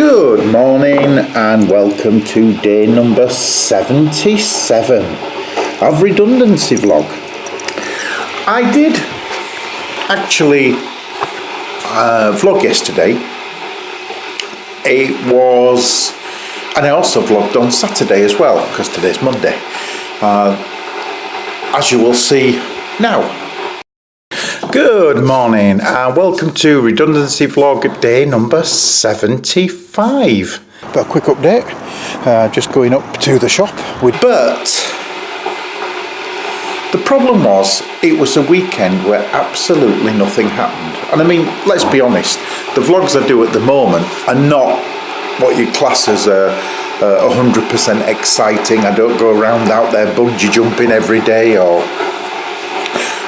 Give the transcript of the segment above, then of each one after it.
Good morning and welcome to day number 77 of Redundancy Vlog. I did actually vlog yesterday. And I also vlogged on Saturday as well, because today's Monday, as you will see now. Good morning and welcome to Redundancy Vlog day number 75. Got a quick update, just going up to the shop. But the problem was, it was a weekend where absolutely nothing happened. And I mean, let's be honest, the vlogs I do at the moment are not what you class as 100% exciting. I don't go around out there bungee jumping every day or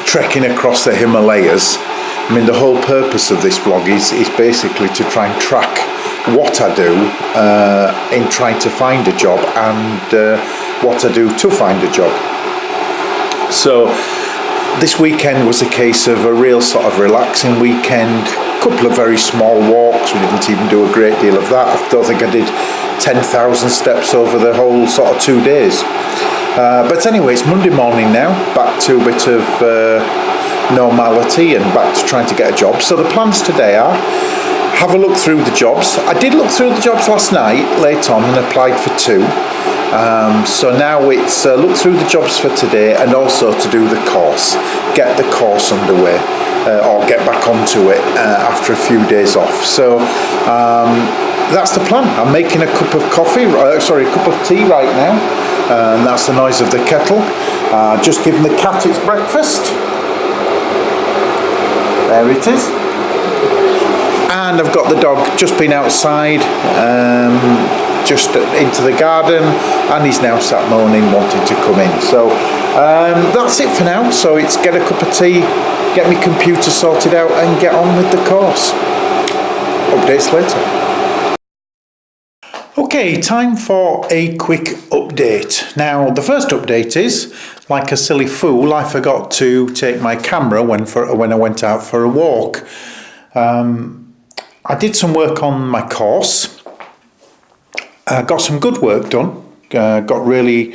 trekking across the Himalayas. I mean, the whole purpose of this vlog is basically to try and track what I do in trying to find a job and what I do to find a job. So this weekend was a case of a real sort of relaxing weekend, a couple of very small walks. We didn't even do a great deal of that. I don't think I did 10,000 steps over the whole sort of 2 days. But anyway, it's Monday morning now, back to a bit of normality and back to trying to get a job. So the plans today are, have a look through the jobs. I did look through the jobs last night, late on, and applied for 2. So now it's look through the jobs for today and also to do the course, get the course underway, or get back onto it after a few days off. So that's the plan. I'm making a cup of a cup of tea right now. And that's the noise of the kettle. Just giving the cat its breakfast. There it is. And I've got the dog just been outside, just into the garden, and he's now sat moaning, wanting to come in. So that's it for now. So it's get a cup of tea, get my computer sorted out, and get on with the course. Updates later. Okay, time for a quick update. Now, the first update is, like a silly fool, I forgot to take my camera when I went out for a walk. I did some work on my course, got some good work done, got really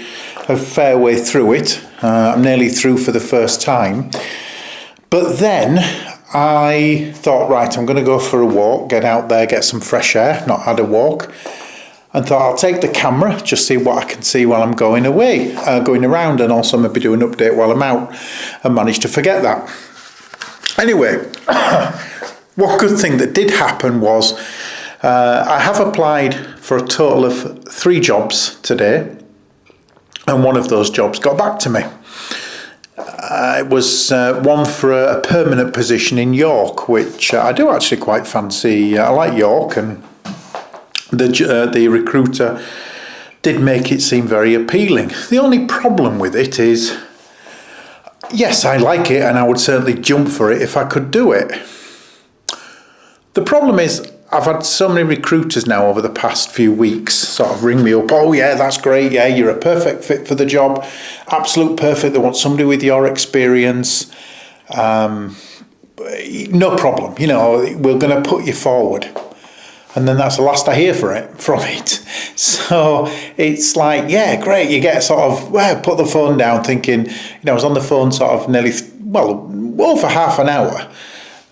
a fair way through it. I'm nearly through for the first time. But then I thought, right, I'm going to go for a walk, get out there, get some fresh air, not had a walk. And thought I'll take the camera, just see what I can see while I'm going away, going around, and also maybe do an update while I'm out, and managed to forget that. Anyway, one good thing that did happen was I have applied for a total of 3 jobs today, and one of those jobs got back to me. It was one for a permanent position in York, which I do actually quite fancy. I like York, and the recruiter did make it seem very appealing. The only problem with it is, yes, I like it and I would certainly jump for it if I could do it. The problem is, I've had so many recruiters now over the past few weeks sort of ring me up, oh yeah, that's great, yeah, you're a perfect fit for the job, absolute perfect, they want somebody with your experience, no problem, you know, we're going to put you forward. And then that's the last I hear from it. So it's like, yeah, great. You get sort of, well, put the phone down thinking, you know, I was on the phone sort of nearly, over half an hour.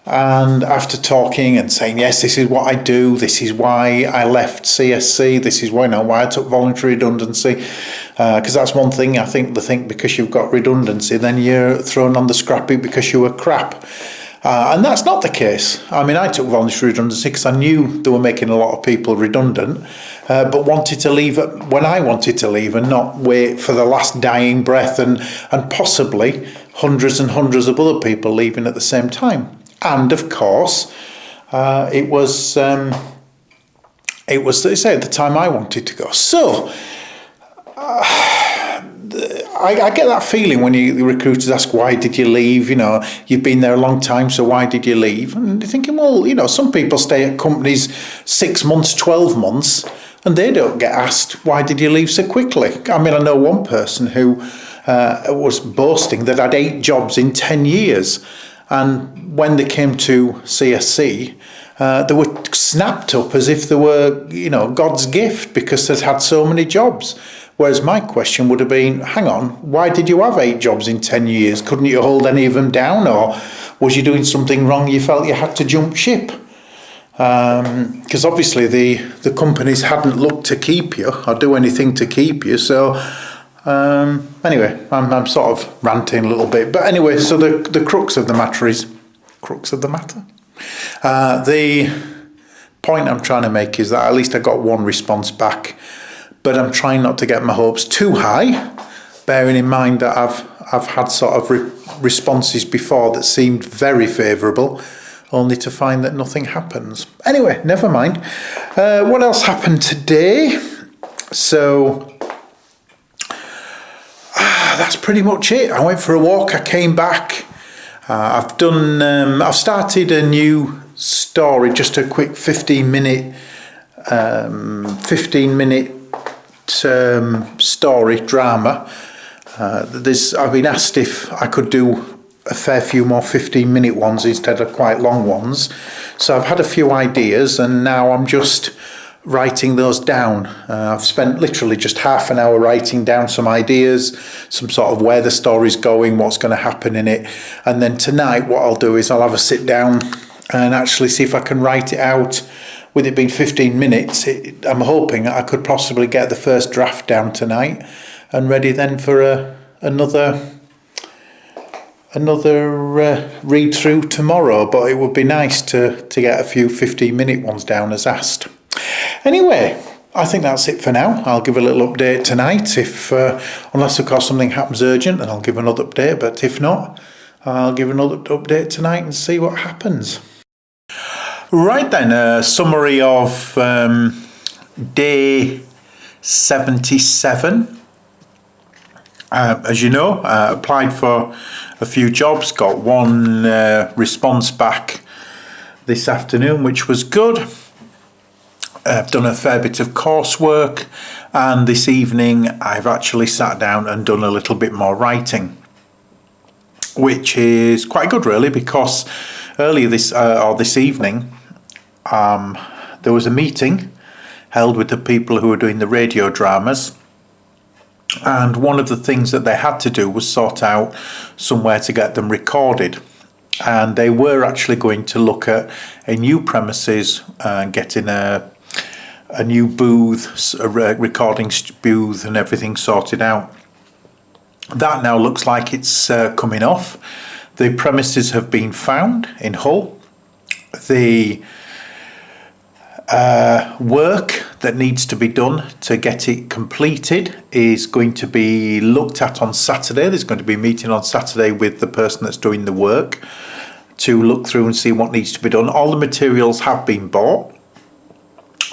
And after talking and saying, yes, this is what I do. This is why I left CSC. This is why I took voluntary redundancy. Because that's one thing, I think, they think because you've got redundancy, then you're thrown on the scrap heap because you were crap. And that's not the case. I mean, I took voluntary redundancy because I knew they were making a lot of people redundant, but wanted to leave when I wanted to leave and not wait for the last dying breath and possibly hundreds and hundreds of other people leaving at the same time. And of course, it was, they say, at the time I wanted to go. So, I get that feeling when the recruiters ask, why did you leave? You know, you've been there a long time, so why did you leave? And you're thinking, well, you know, some people stay at companies 6 months, 12 months, and they don't get asked, why did you leave so quickly? I mean, I know one person who was boasting that had 8 jobs in 10 years. And when they came to CSC, they were snapped up as if they were, God's gift because they'd had so many jobs. Whereas my question would have been, hang on, why did you have 8 jobs in 10 years? Couldn't you hold any of them down? Or was you doing something wrong you felt you had to jump ship? Because obviously the companies hadn't looked to keep you or do anything to keep you. So anyway, I'm sort of ranting a little bit. But anyway, so the crux of the matter is... Crux of the matter? The point I'm trying to make is that at least I got one response back. But I'm trying not to get my hopes too high, bearing in mind that I've had sort of responses before that seemed very favourable, only to find that nothing happens. Anyway, never mind. What else happened today? So that's pretty much it. I went for a walk. I came back. I've started a new story, just a quick 15-minute story drama. I've been asked if I could do a fair few more 15-minute ones instead of quite long ones. So I've had a few ideas and now I'm just writing those down. I've spent literally just half an hour writing down some ideas, some sort of where the story's going, what's going to happen in it. And then tonight what I'll do is I'll have a sit down and actually see if I can write it out. With it being 15 minutes, I'm hoping I could possibly get the first draft down tonight and ready then for another read through tomorrow. But it would be nice to get a few 15-minute ones down as asked. Anyway, I think that's it for now. I'll give a little update tonight. Unless of course something happens urgent, then I'll give another update. But if not, I'll give another update tonight and see what happens. Right then, a summary of day 77. As you know, I applied for a few jobs, got one response back this afternoon, which was good. I've done a fair bit of coursework, and this evening I've actually sat down and done a little bit more writing, which is quite good really, because earlier this evening there was a meeting held with the people who were doing the radio dramas, and one of the things that they had to do was sort out somewhere to get them recorded, and they were actually going to look at a new premises and getting a new booth, a recording booth and everything sorted out. That now looks like it's coming off. The premises have been found in Hull. The work that needs to be done to get it completed is going to be looked at on Saturday. There's going to be a meeting on Saturday with the person that's doing the work to look through and see what needs to be done. All the materials have been bought,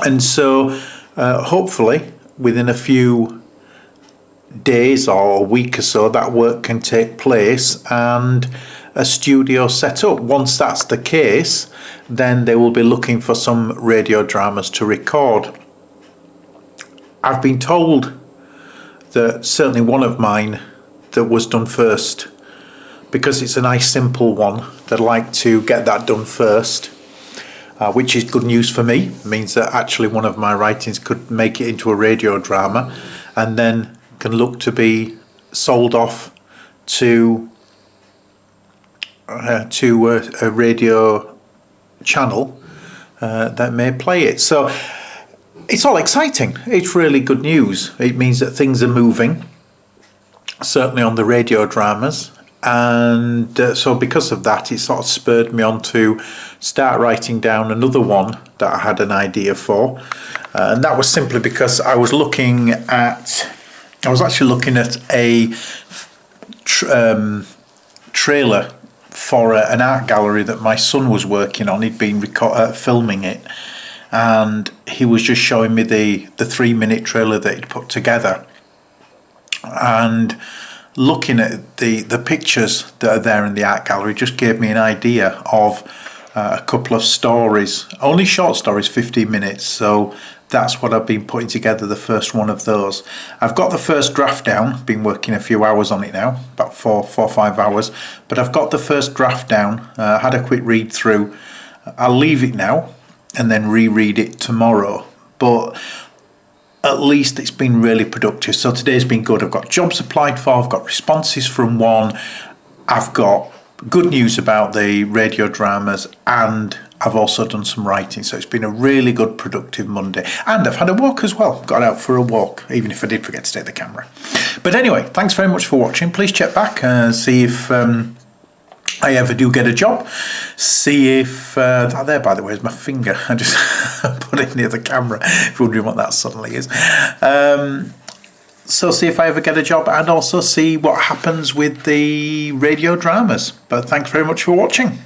and so hopefully within a few days or a week or so that work can take place and a studio set up. Once that's the case, then they will be looking for some radio dramas to record. I've been told that certainly one of mine that was done first, because it's a nice simple one, they'd like to get that done first, which is good news for me. It means that actually one of my writings could make it into a radio drama and then can look to be sold off to a radio channel that may play it. So it's all exciting. It's really good news. It means that things are moving, certainly on the radio dramas, and so because of that, it sort of spurred me on to start writing down another one that I had an idea for, and that was simply because I was actually looking at a trailer for an art gallery that my son was working on. He'd been filming it, and he was just showing me the 3-minute trailer that he'd put together, and looking at the pictures that are there in the art gallery just gave me an idea of a couple of stories, only short stories, 15 minutes. So that's what I've been putting together, the first one of those. I've got the first draft down, been working a few hours on it now, about 4 or 5 hours, but I've got the first draft down, had a quick read through. I'll leave it now and then reread it tomorrow. But at least it's been really productive. So today's been good. I've got jobs applied for, I've got responses from one, I've got good news about the radio dramas, and I've also done some writing. So it's been a really good, productive Monday. And I've had a walk as well. Got out for a walk, even if I did forget to take the camera. But anyway, thanks very much for watching. Please check back and see if I ever do get a job. See if that there, by the way, is my finger. I just put it near the camera, if you're wondering what that suddenly is. So see if I ever get a job, and also see what happens with the radio dramas. But thanks very much for watching.